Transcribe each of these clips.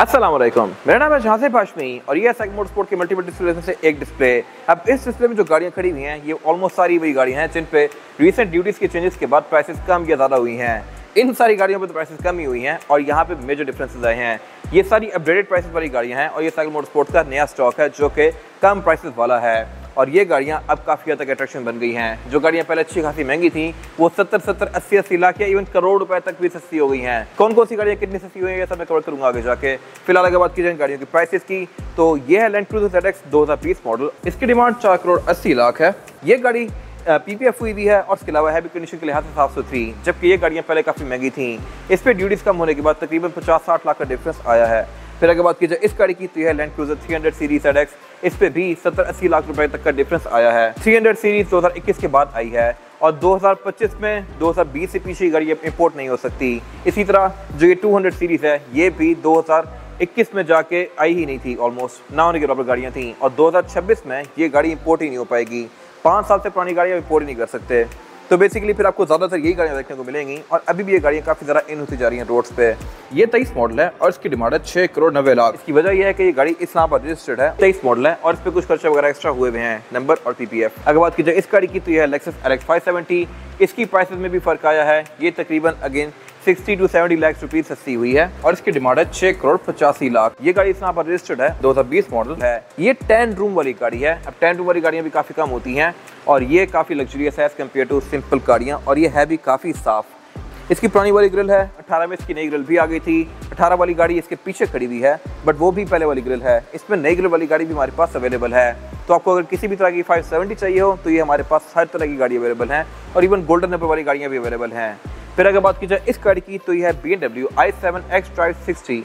अस्सलाम वालेकुम, मेरा नाम है जहांसिफ हाशमी और ये सेग मोटरस्पोर्ट के मल्टीपल डिस्प्ले में से एक डिस्प्ले। अब इस डिस्प्ले में जो गाड़ियां खड़ी हुई हैं ये ऑलमोस्ट सारी वही गाड़ियां हैं जिन पे रिसेंट ड्यूटीज़ के चेंजेस के बाद प्राइसेस कम या ज़्यादा हुई हैं। इन सारी गाड़ियों पे तो प्राइसेस कम ही हुई हैं और यहाँ पे मेजर डिफरेंसेस आए हैं। ये सारी अपडेटेड प्राइसेस वाली गाड़ियाँ हैं और ये सेग मोटरस्पोर्ट का नया स्टॉक है जो कि कम प्राइसेस वाला है और ये गाड़ियाँ अब काफ़ी हद तक अट्रैक्शन बन गई हैं। जो गाड़ियाँ पहले अच्छी खासी महंगी थी वो 70-70, 80-80 लाख या इवन करोड़ रुपए तक भी सस्ती हो गई हैं। कौन कौन सी गाड़ियाँ कितनी सस्ती हुई हैं ये सब मैं कवर करूँगा आगे जाके। फिलहाल अगर बात की जाए गाड़ियों की प्राइसेस की तो ये है लैंड क्रूजर ZX 2020 मॉडल। इसकी डिमांड 4 करोड़ 80 लाख है। ये गाड़ी PPF हुई भी है और इसके अलावा हैवी कंडीशन के लिहाज से साफ सुथरी, जबकि ये गाड़ियाँ पहले काफ़ी महंगी थी। इस पर ड्यूटीज़ कम होने के बाद तकरीबन 50-60 लाख का डिफरेंस आया है। फिर अगर बात की जाए इस गाड़ी की तो यह लैंड क्रूजर 300 सीरीज ZX, इस पे भी 70-80 लाख रुपए तक का डिफरेंस आया है। 300 सीरीज 2021 के बाद आई है और 2025 में 2020 से पीछे की गाड़ी इंपोर्ट नहीं हो सकती। इसी तरह जो ये 200 सीरीज है ये भी 2021 में जाके आई ही नहीं थी, ऑलमोस्ट ना होने के बराबर गाड़ियाँ थी और 2026 में ये गाड़ी इंपोर्ट ही नहीं हो पाएगी। 5 साल से पुरानी गाड़ियाँ इंपोर्ट ही नहीं कर सकते। तो बेसिकली फिर आपको ज़्यादातर यही गाड़ियाँ देखने को मिलेंगी और अभी भी ये गाड़ियाँ काफ़ी ज़्यादा इन होती जा रही हैं रोड्स पे। ये 23 मॉडल है और इसकी डिमांड है 6 करोड़ 90 लाख। इसकी वजह यह है कि ये गाड़ी इस नाम पर रजिस्टर्ड है, 23 मॉडल है और इस पर कुछ खर्चे वगैरह एक्स्ट्रा हुए हुए हैं, नंबर और PPF। अगर बात की जाए इस गाड़ी की तो यह है लेक्सस LX 570। इसकी प्राइसेस में भी फर्क आया है, ये तकरीबन अगेन 60 to 70 लाख रुपीज सस्ती हुई है और इसकी डिमांड है 6 करोड़ 85 लाख। ये गाड़ी इस यहाँ पर रजिस्टर्ड है, 2020 मॉडल है। ये 10 रूम वाली गाड़ी है। अब 10 रूम वाली गाड़ियाँ भी काफ़ी कम होती हैं और ये काफ़ी लग्जरियस है एज कम्पेयर टू सिंपल गाड़ियाँ और ये है भी काफ़ी साफ। इसकी पुरानी वाली ग्रिल है, 18 में इसकी नई ग्रिल भी आ गई थी। 18 वाली गाड़ी इसके पीछे खड़ी हुई है बट वो भी पहले वाली ग्रिल है। इसमें नई ग्रिल वाली गाड़ी भी हमारे पास अवेलेबल है। तो आपको अगर किसी भी तरह की 570 चाहिए हो तो ये हमारे पास हर तरह की गाड़ी अवेलेबल है और इवन गोल्डन नंबर वाली गाड़ियाँ भी अवेलेबल हैं। फिर अगर बात की जाए इस गाड़ी की तो यह है BMW i7 xDrive 60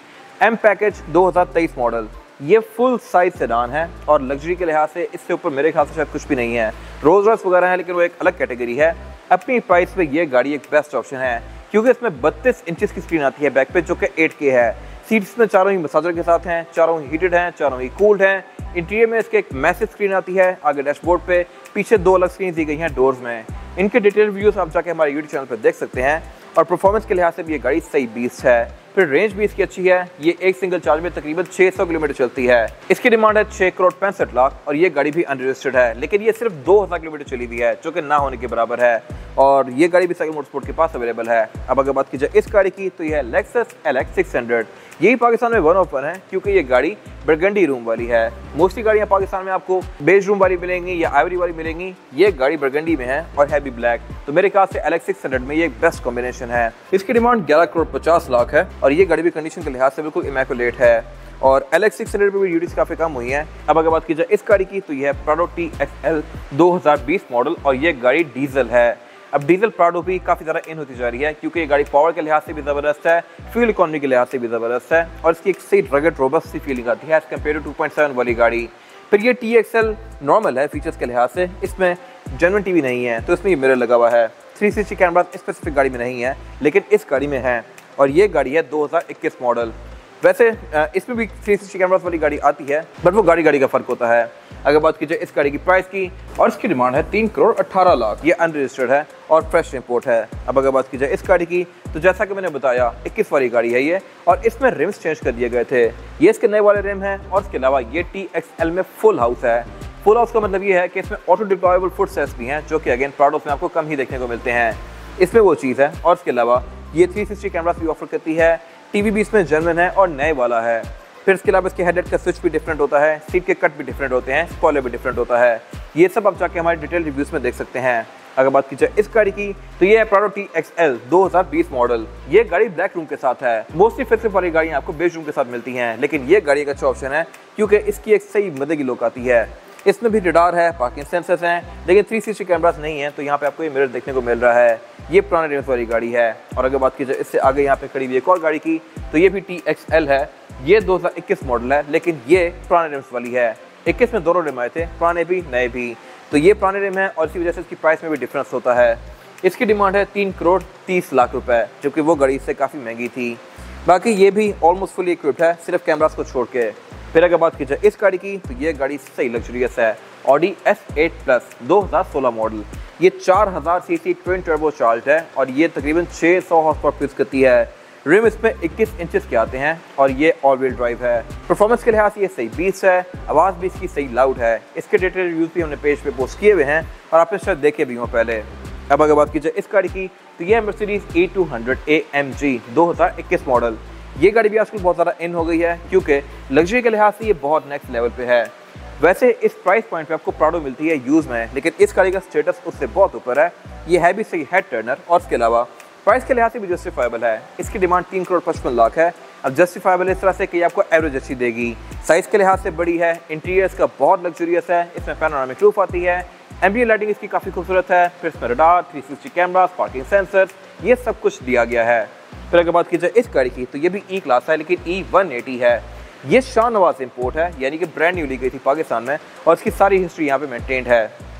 M package 2023 model. ये फुल साइज सेडान है और लग्जरी के लिहाज से इससे ऊपर मेरे ख्याल से शायद कुछ भी नहीं है। रोल्स रॉयस वगैरह है लेकिन वो एक अलग कैटेगरी है। अपनी प्राइस पे ये गाड़ी एक बेस्ट ऑप्शन है क्योंकि इसमें 32 इंचेस की स्क्रीन आती है बैक पे जो कि 8K है। सीट्स में चारों ही मसाजर के साथ हैं, चारों ही हीटेड हैं, चारों ही कूल्ड हैं। इंटीरियर में इसके एक मैसिव स्क्रीन आती है आगे डैशबोर्ड पे, पीछे 2 अलग स्क्रीन दी गई हैं डोर्स में। इनके डिटेल व्यूज आप जाके हमारे यूट्यूब चैनल पर देख सकते हैं और परफॉर्मेंस के लिहाज से भी ये गाड़ी सही बीस्ट है। फिर रेंज भी इसकी अच्छी है, ये एक सिंगल चार्ज में तकरीबन 600 किलोमीटर चलती है। इसकी डिमांड है 6 करोड़ 65 लाख और ये गाड़ी भी अनरजिस्टर्ड है लेकिन ये सिर्फ 2000 किलोमीटर चली हुई है जो कि ना होने के बराबर है और ये गाड़ी भी सेग मोटरस्पोर्ट के पास अवेलेबल है। अब अगर बात की जाए इस गाड़ी की तो यह है लेक्सस LX 600। यही पाकिस्तान में 1 ऑफ 1 है क्योंकि ये गाड़ी बरगंडी रूम वाली है। मोस्टली गाड़ियाँ पाकिस्तान में आपको बेज रूम वाली मिलेंगी या आइवरी वाली मिलेंगी, ये गाड़ी बरगंडी में है और है भी ब्लैक। तो मेरे ख्याल से LX 600 में ये एक बेस्ट कॉम्बिनेशन है। इसकी डिमांड 11 करोड़ 50 लाख है और ये गाड़ी भी कंडीशन के लिहाज से बिल्कुल इमैकुलेट है और LX 600 पे भी ड्यूटीज काफ़ी कम हुई हैं। अब अगर बात की जाए इस गाड़ी की तो यह है प्राडो TXL 2020 मॉडल और ये गाड़ी डीजल है। अब डीजल प्राडो भी काफ़ी ज़्यादा इन होती जा रही है क्योंकि ये गाड़ी पावर के लिहाज से भी ज़बरदस्त है, फ्यूल इकोनॉमी के लिहाज से भी ज़बरदस्त है और इसकी एक सही रगड रोबस्ट सी फीलिंग आती है एज कम्पेयर टू 2.7 वाली गाड़ी। फिर ये TXL नॉर्मल है फीचर्स के लिहाज से, इसमें जेन्युइन TV नहीं है तो इसमें मिरर लगा हुआ है। 360 कैमरा स्पेसिफिक गाड़ी में नहीं है लेकिन इस गाड़ी में है और ये गाड़ी है 2021 मॉडल। वैसे इसमें भी 360 कैमरास वाली गाड़ी आती है बट वो गाड़ी का फ़र्क होता है। अगर बात की जाए इस गाड़ी की प्राइस की और इसकी डिमांड है 3 करोड़ 18 लाख। ये अनरजिस्टर्ड है और फ्रेश इंपोर्ट है। अब अगर बात की जाए इस गाड़ी की तो जैसा कि मैंने बताया 21 वाली गाड़ी है ये और इसमें रिम्स चेंज कर दिए गए थे। ये इसके नए वाले रिम हैं और इसके अलावा ये TXL में फुल हाउस है। फुल हाउस का मतलब ये है कि इसमें ऑटो डिप्लॉयबल फुट सेट्स भी हैं जो कि अगेन प्राडोस में आपको कम ही देखने को मिलते हैं। इसमें वो चीज़ है और इसके अलावा ये 360 कैमरास भी ऑफर करती है। TV भी इसमें जेन्युइन है और नए वाला है। फिर इसके अलावा इसके हेडलाइट का स्विच भी डिफरेंट होता है, सीट के कट भी डिफरेंट होते हैं, स्पॉइलर भी डिफरेंट होता है। ये सब आप जाके हमारे डिटेल रिव्यूज़ में देख सकते हैं। अगर बात की जाए इस गाड़ी की तो ये है प्राडो TXL 2020 मॉडल। ये गाड़ी ब्लैक रूम के साथ है। मोस्टली फिक्स वाली गाड़ियाँ आपको बेज रूम के साथ मिलती हैं लेकिन ये गाड़ी एक अच्छा ऑप्शन है क्योंकि इसकी एक सही मदे की लुक आती है। इसमें भी रडार है, पार्किंग सेंसर्स हैं लेकिन 360 कैमरास नहीं है तो यहाँ पे आपको ये मिरर देखने को मिल रहा है। ये पुराने रिम्स वाली गाड़ी है। और अगर बात की जाए इससे आगे यहाँ पे खड़ी हुई एक और गाड़ी की तो ये भी TXL है। ये 2021 मॉडल है लेकिन ये पुराने रिम्स वाली है। 21 में दोनों रिम आए थे, पुराने भी नए भी। तो ये पुराने रिम है और इसी वजह से इसकी प्राइस में भी डिफरेंस होता है। इसकी डिमांड है 3 करोड़ 30 लाख रुपए जो कि वो गाड़ी इससे काफ़ी महंगी थी। बाकी ये भी ऑलमोस्ट फुली इक्विप्ड है सिर्फ कैमरास को छोड़ के। फिर अगर बात की जाए इस गाड़ी की तो ये गाड़ी सही लग्जरियस है। Audi S8 Plus 2016 model. ये 4000 सीसी ट्विन टर्बो चार्ज है और ये तकरीबन 600 हॉर्स पावर प्रोड्यूस करती है। रिम इसमें 21 इंचेस के आते हैं और ये ऑल व्हील ड्राइव है। परफॉर्मेंस के लिहाज से ये सही बीस है, आवाज़ भी इसकी सही लाउड है। इसके डेटा रिव्यूज़ भी हमने पेज पे पोस्ट किए हुए हैं और आपने शायद देखे भी हों पहले। अब अगर बात की जाए इस गाड़ी की तो ये है मर्सिडीज E200 AMG 2021 मॉडल। ये गाड़ी भी आजकल बहुत ज़्यादा इन हो गई है क्योंकि लग्जरी के लिहाज से ये बहुत नेक्स्ट लेवल पे है। वैसे इस प्राइस पॉइंट पे आपको प्राडो मिलती है यूज़ में, लेकिन इस गाड़ी का स्टेटस उससे बहुत ऊपर है। ये है भी सही हेड टर्नर और इसके अलावा प्राइस के लिहाज से भी जस्टिफाइबल है। इसकी डिमांड 3 करोड़ 55 लाख है। अब जस्टिफाइबल इस तरह से कि आपको एवरेज अच्छी देगी। साइज़ के लिहाज से बड़ी है, इंटीरियर इसका बहुत लग्जरियस है। इसमें पैनोरामिक रूफ आती है, एम्बिएंट लाइटिंग इसकी काफ़ी खूबसूरत है। फिर इसमें रडार, 360 कैमरास, पार्किंग सेंसर, ये सब कुछ दिया गया है। फिर अगर बात की जाए इस गाड़ी की तो ये भी ई क्लास है लेकिन E180 है। ये शाहनवाज इंपोर्ट है, यानी कि ब्रांड न्यू ली गई थी पाकिस्तान में और इसकी सारी हिस्ट्री यहाँ पे मेंटेन्ड है।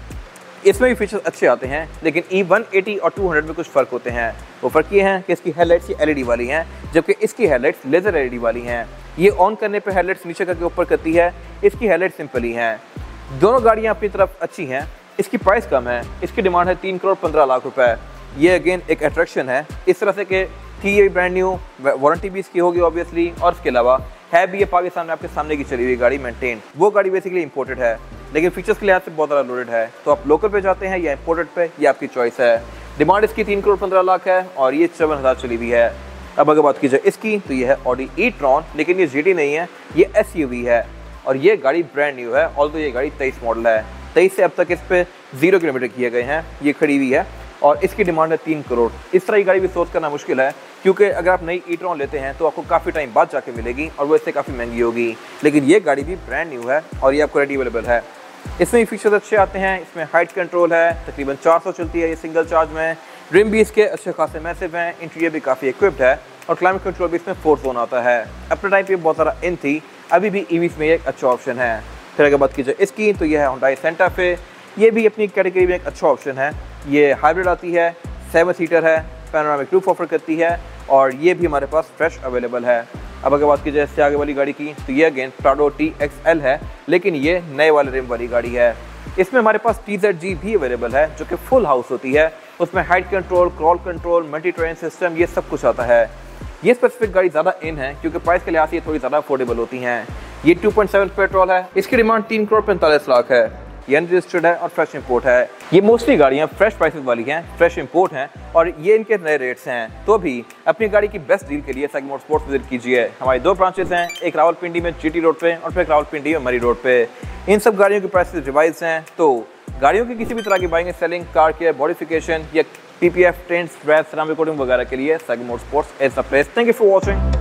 इसमें भी फीचर्स अच्छे आते हैं, लेकिन E180 और 200 में कुछ फ़र्क होते हैं। वो फ़र्क ये हैं कि इसकी हेडलाइट्स ये LED वाली हैं, जबकि इसकी हेडलाइट्स लेज़र LED वाली हैं। ये ऑन करने पे हेडलाइट्स नीचे करके ऊपर करती है, इसकी हेडलाइट्स सिंपल ही हैं। दोनों गाड़ियाँ अपनी तरफ अच्छी हैं। इसकी प्राइस कम है, इसकी डिमांड है 3 करोड़ 15 लाख रुपए। ये अगेन एक अट्रैक्शन है इस तरह से कि थी ये ब्रांड न्यू, वारंटी भी इसकी होगी ऑब्वियसली, और इसके अलावा है भी ये पाकिस्तान में आपके सामने की चली हुई गाड़ी मेंटेन। वो गाड़ी बेसिकली इंपोर्टेड है लेकिन फीचर्स के लिहाज से बहुत ज़्यादा लोडेड है। तो आप लोकल पे जाते हैं या इंपोर्टेड पे, ये आपकी चॉइस है। डिमांड इसकी 3 करोड़ 15 लाख है और ये 54,000 चली हुई है। अब अगर बात की जाए इसकी तो ये है ऑडी e-tron, लेकिन ये GT नहीं है, ये SUV है और ये गाड़ी ब्रांड न्यू है। ऑल्दो ये गाड़ी 23 मॉडल है, 23 से अब तक इस पे 0 किलोमीटर किए गए हैं। ये खड़ी हुई है और इसकी डिमांड है 3 करोड़। इस तरह की गाड़ी भी सोच करना मुश्किल है क्योंकि अगर आप नई e-tron लेते हैं तो आपको काफ़ी टाइम बाद जाके मिलेगी और वो इससे काफ़ी महंगी होगी, लेकिन ये गाड़ी भी ब्रांड न्यू है और ये आपको रेडी अवेलेबल है। इसमें भी फीचर्स अच्छे आते हैं। इसमें हाइट कंट्रोल है, तकरीबन 400 चलती है ये सिंगल चार्ज में। रिम भी इसके अच्छे खासे मैसिव हैं, इंटीरियर भी काफ़ी इक्विप्ड है और क्लाइमेट कंट्रोल भी इसमें 4 जोन आता है। अपने टाइम पे बहुत सारा इन थी, अभी भी EVs में एक अच्छा ऑप्शन है। फिर अगर बात की जाए इसकी तो यह है Hyundai Santa Fe। ये भी अपनी कैटेगरी में एक अच्छा ऑप्शन है। ये हाइब्रिड आती है, 7 सीटर है, पैनोरामिक रूफ ऑफर करती है और ये भी हमारे पास फ्रेश अवेलेबल है। अब अगर बात की जाए इससे आगे वाली गाड़ी की तो ये अगेन प्राडो TXL है, लेकिन ये नए वाले रिम वाली गाड़ी है। इसमें हमारे पास TZG भी अवेलेबल है जो कि फुल हाउस होती है। उसमें height control, crawl control, multi train system, ये सब कुछ आता है। ये स्पेसिफिक गाड़ी ज़्यादा इन है क्योंकि प्राइस के लिहाज से ये थोड़ी ज़्यादा अफोर्डेबल होती हैं। ये 2.7 पेट्रोल है, इसकी डिमांड 3 करोड़ 45 लाख है। ये अनरजिस्टर्ड है और फ्रेश इंपोर्ट है। ये मोस्टली गाड़ियाँ फ्रेश प्राइसेस वाली हैं, फ्रेश इंपोर्ट हैं और ये इनके नए रेट्स हैं। तो भी अपनी गाड़ी की बेस्ट डील के लिए सैग मोटरस्पोर्ट्स विजिट कीजिए। हमारी 2 ब्रांचेस हैं, एक रावलपिंडी में GT रोड पे और फिर रावलपिंडी में मरी रोड पे। इन सब गाड़ियों की प्राइसेस रिवाइज हैं। तो गाड़ियों की किसी भी तरह की buying selling, car care, modification या PPF, tent, scratch, ceramic coating वगैरह के लिए SAG motorsports is the place. Thank you for watching.